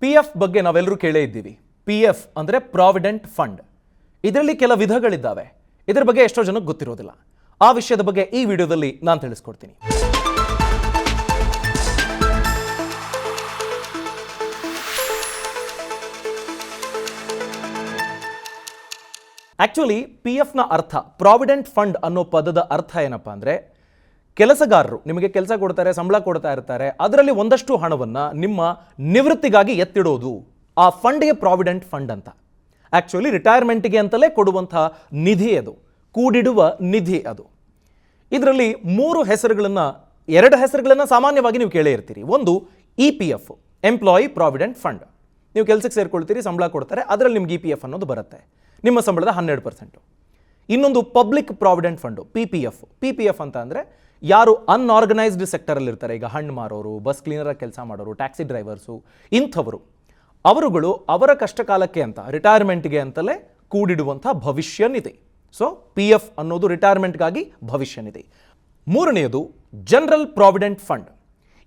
PF ಬಗ್ಗೆ ನಾವೆಲ್ಲರೂ ಕೇಳೇ ಇದ್ದೀವಿ. PF ಅಂದ್ರೆ ಪ್ರಾವಿಡೆಂಟ್ ಫಂಡ್. ಇದರಲ್ಲಿ ಕೆಲ ವಿಧಗಳಿದ್ದಾವೆ. ಇದರ ಬಗ್ಗೆ ಎಷ್ಟೋ ಜನಕ್ಕೆ ಗೊತ್ತಿರೋದಿಲ್ಲ. ಆ ವಿಷಯದ ಬಗ್ಗೆ ಈ ವಿಡಿಯೋದಲ್ಲಿ ನಾನು ತಿಳಿಸ್ಕೊಡ್ತೀನಿ. ಆಕ್ಚುಲಿ PF ನ ಅರ್ಥ, ಪ್ರಾವಿಡೆಂಟ್ ಫಂಡ್ ಅನ್ನೋ ಪದದ ಅರ್ಥ ಏನಪ್ಪಾ ಅಂದ್ರೆ, ಕೆಲಸಗಾರರು ನಿಮಗೆ ಕೆಲಸ ಕೊಡ್ತಾರೆ, ಸಂಬಳ ಕೊಡ್ತಾ ಇರ್ತಾರೆ, ಅದರಲ್ಲಿ ಒಂದಷ್ಟು ಹಣವನ್ನು ನಿಮ್ಮ ನಿವೃತ್ತಿಗಾಗಿ ಎತ್ತಿಡೋದು, ಆ ಫಂಡ್ಗೆ ಪ್ರಾವಿಡೆಂಟ್ ಫಂಡ್ ಅಂತ. ಆಕ್ಚುಲಿ ರಿಟೈರ್ಮೆಂಟ್ಗೆ ಅಂತಲೇ ಕೊಡುವಂತಹ ನಿಧಿ ಅದು, ಕೂಡಿಡುವ ನಿಧಿ ಅದು. ಇದರಲ್ಲಿ ಎರಡು ಹೆಸರುಗಳನ್ನು ಸಾಮಾನ್ಯವಾಗಿ ನೀವು ಕೇಳೇ ಇರ್ತೀರಿ. ಒಂದು EPF, ಎಂಪ್ಲಾಯಿ ಪ್ರಾವಿಡೆಂಟ್ ಫಂಡ್. ನೀವು ಕೆಲಸಕ್ಕೆ ಸೇರ್ಕೊಳ್ತೀರಿ, ಸಂಬಳ ಕೊಡ್ತಾರೆ, ಅದರಲ್ಲಿ ನಿಮ್ಗೆ EPF ಅನ್ನೋದು ಬರುತ್ತೆ, ನಿಮ್ಮ ಸಂಬಳದ 12%. ಇನ್ನೊಂದು ಪಬ್ಲಿಕ್ ಪ್ರಾವಿಡೆಂಟ್ ಫಂಡು, PPF ಅಂತ ಅಂದರೆ ಯಾರು ಅನ್ಆರ್ಗನೈಸ್ಡ್ ಸೆಕ್ಟರಲ್ಲಿ ಇರ್ತಾರೆ, ಈಗ ಹಣ್ಣು ಮಾರೋರು, ಬಸ್ ಕ್ಲೀನರ್ ಕೆಲಸ ಮಾಡೋರು, ಟ್ಯಾಕ್ಸಿ ಡ್ರೈವರ್ಸು, ಇಂಥವರು, ಅವರುಗಳು ಅವರ ಕಷ್ಟಕಾಲಕ್ಕೆ ಅಂತ, ರಿಟೈರ್ಮೆಂಟ್ಗೆ ಅಂತಲೇ ಕೂಡಿಡುವಂಥ ಭವಿಷ್ಯ ನಿಧಿ. ಸೊ PF ಅನ್ನೋದು ರಿಟೈರ್ಮೆಂಟ್ಗಾಗಿ ಭವಿಷ್ಯ ನಿಧಿ. ಮೂರನೆಯದು ಜನರಲ್ ಪ್ರಾವಿಡೆಂಟ್ ಫಂಡ್.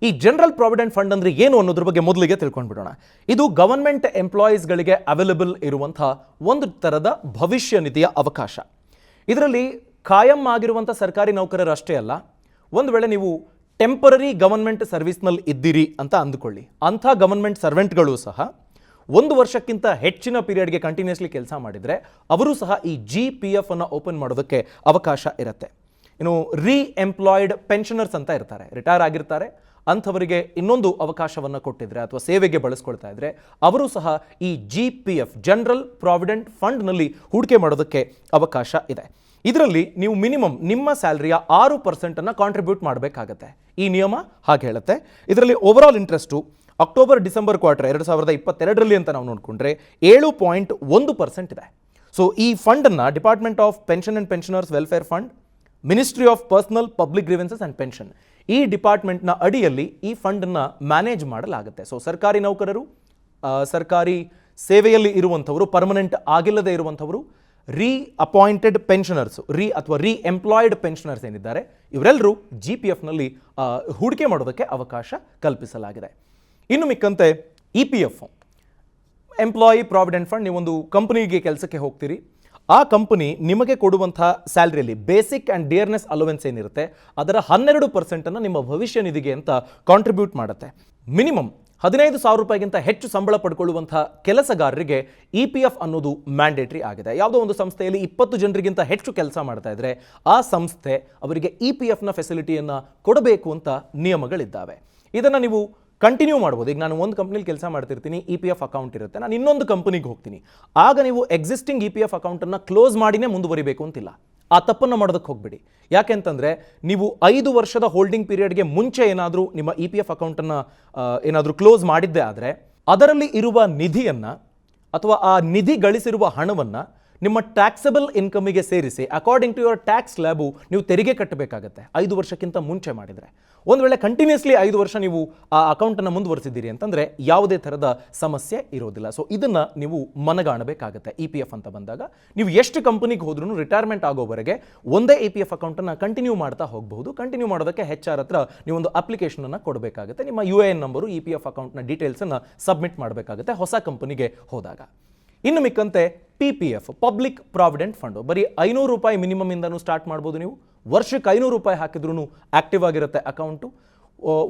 ಈ ಜನರಲ್ ಪ್ರಾವಿಡೆಂಟ್ ಫಂಡ್ ಅಂದರೆ ಏನು ಅನ್ನೋದ್ರ ಬಗ್ಗೆ ಮೊದಲಿಗೆ ತಿಳ್ಕೊಂಡ್ಬಿಡೋಣ. ಇದು ಗವರ್ಮೆಂಟ್ ಎಂಪ್ಲಾಯೀಸ್ಗಳಿಗೆ ಅವೈಲಬಲ್ ಇರುವಂಥ ಒಂದು ಥರದ ಭವಿಷ್ಯ ನಿಧಿಯ ಅವಕಾಶ. ಇದರಲ್ಲಿ ಖಾಯಂ ಆಗಿರುವಂಥ ಸರ್ಕಾರಿ ನೌಕರರು ಅಷ್ಟೇ ಅಲ್ಲ, ಒಂದು ವೇಳೆ ನೀವು ಟೆಂಪರರಿ ಗವರ್ಮೆಂಟ್ ಸರ್ವಿಸ್ನಲ್ಲಿ ಇದ್ದೀರಿ ಅಂತ ಅಂದುಕೊಳ್ಳಿ, ಅಂಥ ಗವರ್ಮೆಂಟ್ ಸರ್ವೆಂಟ್ಗಳು ಸಹ 1 ವರ್ಷಕ್ಕಿಂತ ಹೆಚ್ಚಿನ ಪೀರಿಯಡ್ಗೆ ಕಂಟಿನ್ಯೂಸ್ಲಿ ಕೆಲಸ ಮಾಡಿದರೆ ಅವರು ಸಹ ಈ GPF ಅನ್ನು ಓಪನ್ ಮಾಡೋದಕ್ಕೆ ಅವಕಾಶ ಇರುತ್ತೆ. ಇನ್ನು ಎಂಪ್ಲಾಯ್ಡ್ ಪೆನ್ಷನರ್ಸ್ ಅಂತ ಇರ್ತಾರೆ, ರಿಟೈರ್ ಆಗಿರ್ತಾರೆ, ಅಂಥವರಿಗೆ ಇನ್ನೊಂದು ಅವಕಾಶವನ್ನು ಕೊಟ್ಟಿದ್ರೆ ಅಥವಾ ಸೇವೆಗೆ ಬಳಸ್ಕೊಳ್ತಾ ಇದ್ರೆ ಅವರು ಸಹ ಈ GPF, ಜನರಲ್ ಪ್ರಾವಿಡೆಂಟ್ ಫಂಡ್ನಲ್ಲಿ ಹೂಡಿಕೆ ಮಾಡೋದಕ್ಕೆ ಅವಕಾಶ ಇದೆ. ಇದರಲ್ಲಿ ನೀವು ಮಿನಿಮಮ್ ನಿಮ್ಮ ಸ್ಯಾಲರಿಯ 6% ಕಾಂಟ್ರಿಬ್ಯೂಟ್ ಮಾಡಬೇಕಾಗತ್ತೆ. ಈ ನಿಯಮ ಹಾಗೆ ಹೇಳುತ್ತೆ. ಇದರಲ್ಲಿ ಓವರಾಲ್ ಇಂಟ್ರೆಸ್ಟು ಅಕ್ಟೋಬರ್-ಡಿಸೆಂಬರ್ ಕ್ವಾರ್ಟರ್ 2022ರಲ್ಲಿ ಅಂತ ನಾವು ನೋಡಿಕೊಂಡ್ರೆ 7.1% ಇದೆ. ಸೊ ಈ ಫಂಡನ್ನು department of pension and pensioners welfare fund, ministry of personnel public grievances and pension, ಈ ಡಿಪಾರ್ಟ್ಮೆಂಟ್ನ ಅಡಿಯಲ್ಲಿ ಈ ಫಂಡನ್ನು ಮ್ಯಾನೇಜ್ ಮಾಡಲಾಗುತ್ತೆ. ಸೊ ಸರ್ಕಾರಿ ನೌಕರರು, ಸರ್ಕಾರಿ ಸೇವೆಯಲ್ಲಿ ಇರುವಂಥವರು, ಪರ್ಮನೆಂಟ್ ಆಗಿಲ್ಲದೆ ಇರುವಂಥವರು, ಅಪಾಯಿಂಟೆಡ್ ಪೆನ್ಷನರ್ಸ್, ಎಂಪ್ಲಾಯ್ಡ್ ಪೆನ್ಷನರ್ಸ್ ಏನಿದ್ದಾರೆ, ಇವರೆಲ್ಲರೂ GPFನಲ್ಲಿ ಹೂಡಿಕೆ ಮಾಡೋದಕ್ಕೆ ಅವಕಾಶ ಕಲ್ಪಿಸಲಾಗಿದೆ. ಇನ್ನು ಮಿಕ್ಕಂತೆ EPF, ಎಂಪ್ಲಾಯಿ ಪ್ರಾವಿಡೆಂಟ್ ಫಂಡ್, ನೀವೊಂದು ಕಂಪನಿಗೆ ಕೆಲಸಕ್ಕೆ ಹೋಗ್ತೀರಿ, ಆ ಕಂಪನಿ ನಿಮಗೆ ಕೊಡುವಂಥ ಸ್ಯಾಲ್ರಿಯಲ್ಲಿ ಬೇಸಿಕ್ ಆ್ಯಂಡ್ ಡಿಯರ್ನೆಸ್ ಅಲೋವೆನ್ಸ್ ಏನಿರುತ್ತೆ ಅದರ 12% ನಿಮ್ಮ ಭವಿಷ್ಯ ನಿಧಿಗೆ ಅಂತ ಕಾಂಟ್ರಿಬ್ಯೂಟ್ ಮಾಡುತ್ತೆ. ಮಿನಿಮಮ್ 15,000 ರೂಪಾಯಿಗಿಂತ ಹೆಚ್ಚು ಸಂಬಳ ಪಡ್ಕೊಳ್ಳುವಂಥ ಕೆಲಸಗಾರರಿಗೆ EPF ಅನ್ನೋದು ಮ್ಯಾಂಡೇಟ್ರಿ ಆಗಿದೆ. ಯಾವುದೋ ಒಂದು ಸಂಸ್ಥೆಯಲ್ಲಿ 20 ಜನರಿಗಿಂತ ಹೆಚ್ಚು ಕೆಲಸ ಮಾಡ್ತಾ ಇದ್ರೆ ಆ ಸಂಸ್ಥೆ ಅವರಿಗೆ EPFನ ಫೆಸಿಲಿಟಿಯನ್ನು ಕೊಡಬೇಕು ಅಂತ ನಿಯಮಗಳಿದ್ದಾವೆ. ಇದನ್ನು ನೀವು ಕಂಟಿನ್ಯೂ ಮಾಡ್ಬೋದು. ಈಗ ನಾನು ಒಂದು ಕಂಪ್ನಿಲಿ ಕೆಲಸ ಮಾಡ್ತಿರ್ತೀನಿ, EPF ಅಕೌಂಟ್ ಇರುತ್ತೆ, ನಾನು ಇನ್ನೊಂದು ಕಂಪನಿಗೆ ಹೋಗ್ತೀನಿ, ಆಗ ನೀವು ಎಕ್ಸಿಸ್ಟಿಂಗ್ EPF ಅಕೌಂಟನ್ನು ಕ್ಲೋಸ್ ಮಾಡಿನೇ ಮುಂದುವರಿಬೇಕು ಅಂತಿಲ್ಲ. ಆ ತಪ್ಪನ್ನು ಮಾಡೋದಕ್ಕೆ ಹೋಗ್ಬಿಡಿ. ಯಾಕೆಂತಂದರೆ ನೀವು 5 ವರ್ಷದ ಹೋಲ್ಡಿಂಗ್ ಪೀರಿಯಡ್ಗೆ ಮುಂಚೆ ಏನಾದರೂ ನಿಮ್ಮ EPF ಅಕೌಂಟನ್ನು ಏನಾದರೂ ಕ್ಲೋಸ್ ಮಾಡಿದ್ದೇ ಆದರೆ ಅದರಲ್ಲಿ ಇರುವ ನಿಧಿಯನ್ನು ಅಥವಾ ಆ ನಿಧಿ ಗಳಿಸಿರುವ ಹಣವನ್ನು ನಿಮ್ಮ ಟ್ಯಾಕ್ಸಬಲ್ ಇನ್ಕಮಿಗೆ ಸೇರಿಸಿ according to your tax slab ನೀವು ತೆರಿಗೆ ಕಟ್ಟಬೇಕಾಗತ್ತೆ 5 ವರ್ಷಕ್ಕಿಂತ ಮುಂಚೆ ಮಾಡಿದರೆ. ಒಂದು ವೇಳೆ ಕಂಟಿನ್ಯೂಸ್ಲಿ 5 ವರ್ಷ ನೀವು ಆ ಅಕೌಂಟನ್ನು ಮುಂದುವರಿಸಿದ್ದೀರಿ ಅಂತಂದರೆ ಯಾವುದೇ ಥರದ ಸಮಸ್ಯೆ ಇರೋದಿಲ್ಲ. ಸೊ ಇದನ್ನು ನೀವು ಮನಗಾಣಬೇಕಾಗತ್ತೆ. EPF ಅಂತ ಬಂದಾಗ ನೀವು ಎಷ್ಟು ಕಂಪನಿಗೆ ಹೋದ್ರೂ ರಿಟೈರ್ಮೆಂಟ್ ಆಗೋವರೆಗೆ ಒಂದೇ EPF ಅಕೌಂಟನ್ನು ಕಂಟಿನ್ಯೂ ಮಾಡ್ತಾ ಹೋಗಬಹುದು. ಕಂಟಿನ್ಯೂ ಮಾಡೋದಕ್ಕೆ HR ಹತ್ರ ನೀವೊಂದು ಅಪ್ಲಿಕೇಶನನ್ನು ಕೊಡಬೇಕಾಗುತ್ತೆ. ನಿಮ್ಮ UAN ನಂಬರು, EPF ಅಕೌಂಟ್ನ ಡೀಟೇಲ್ಸನ್ನು ಸಬ್ಮಿಟ್ ಮಾಡಬೇಕಾಗುತ್ತೆ ಹೊಸ ಕಂಪನಿಗೆ ಹೋದಾಗ. ಇನ್ನು ಮಿಕ್ಕಂತೆ PPF, ಪಬ್ಲಿಕ್ ಪ್ರಾವಿಡೆಂಟ್ ಫಂಡು, ಬರೀ 500 ರೂಪಾಯಿ ಮಿನಿಮಮ್ ಇಂದನೂ ಸ್ಟಾರ್ಟ್ ಮಾಡ್ಬೋದು. ನೀವು ವರ್ಷಕ್ಕೆ 500 ರೂಪಾಯಿ ಹಾಕಿದ್ರೂ ಆಕ್ಟಿವ್ ಆಗಿರುತ್ತೆ ಅಕೌಂಟು.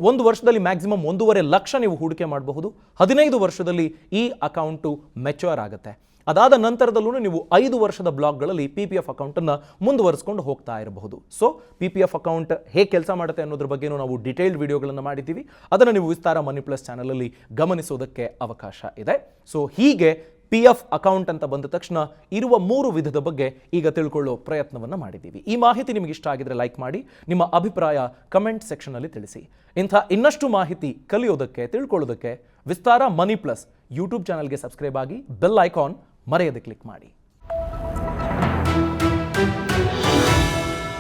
1 ವರ್ಷದಲ್ಲಿ ಮ್ಯಾಕ್ಸಿಮಮ್ 1.5 ಲಕ್ಷ ನೀವು ಹೂಡಿಕೆ ಮಾಡಬಹುದು. 15 ವರ್ಷದಲ್ಲಿ ಈ ಅಕೌಂಟು ಮೆಚ್ಯೂರ್ ಆಗುತ್ತೆ. ಅದಾದ ನಂತರದಲ್ಲೂ ನೀವು 5 ವರ್ಷದ ಬ್ಲಾಕ್ಗಳಲ್ಲಿ PPF ಅಕೌಂಟನ್ನು ಮುಂದುವರಿಸ್ಕೊಂಡು ಹೋಗ್ತಾ ಇರಬಹುದು. ಸೊ PPF ಅಕೌಂಟ್ ಹೇಗೆ ಕೆಲಸ ಮಾಡುತ್ತೆ ಅನ್ನೋದ್ರ ಬಗ್ಗೆನೂ ನಾವು ಡೀಟೇಲ್ಡ್ ವಿಡಿಯೋಗಳನ್ನು ಮಾಡಿದ್ದೀವಿ. ಅದನ್ನು ನೀವು ವಿಸ್ತಾರ ಮನಿ ಪ್ಲಸ್ ಚಾನಲಲ್ಲಿ ಗಮನಿಸೋದಕ್ಕೆ ಅವಕಾಶ ಇದೆ. ಸೊ ಹೀಗೆ PF ಅಕೌಂಟ್ ಅಂತ ಬಂದ ತಕ್ಷಣ ಇರುವ 3 ವಿಧದ ಬಗ್ಗೆ ಈಗ ತಿಳ್ಕೊಳ್ಳೋ ಪ್ರಯತ್ನವನ್ನು ಮಾಡಿದ್ದೀವಿ. ಈ ಮಾಹಿತಿ ನಿಮಗೆ ಇಷ್ಟ ಆಗಿದ್ರೆ ಲೈಕ್ ಮಾಡಿ, ನಿಮ್ಮ ಅಭಿಪ್ರಾಯ ಕಮೆಂಟ್ ಸೆಕ್ಷನಲ್ಲಿ ತಿಳಿಸಿ. ಇಂಥ ಇನ್ನಷ್ಟು ಮಾಹಿತಿ ಕಲಿಯೋದಕ್ಕೆ, ತಿಳ್ಕೊಳ್ಳೋದಕ್ಕೆ ವಿಸ್ತಾರ ಮನಿ ಪ್ಲಸ್ ಯೂಟ್ಯೂಬ್ ಚಾನಲ್ಗೆ ಸಬ್ಸ್ಕ್ರೈಬ್ ಆಗಿ, ಬೆಲ್ ಐಕಾನ್ ಮರೆಯದೆ ಕ್ಲಿಕ್ ಮಾಡಿ.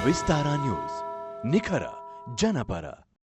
ವಿಸ್ತಾರ ನ್ಯೂಸ್, ನಿಖರ ಜನಪರ.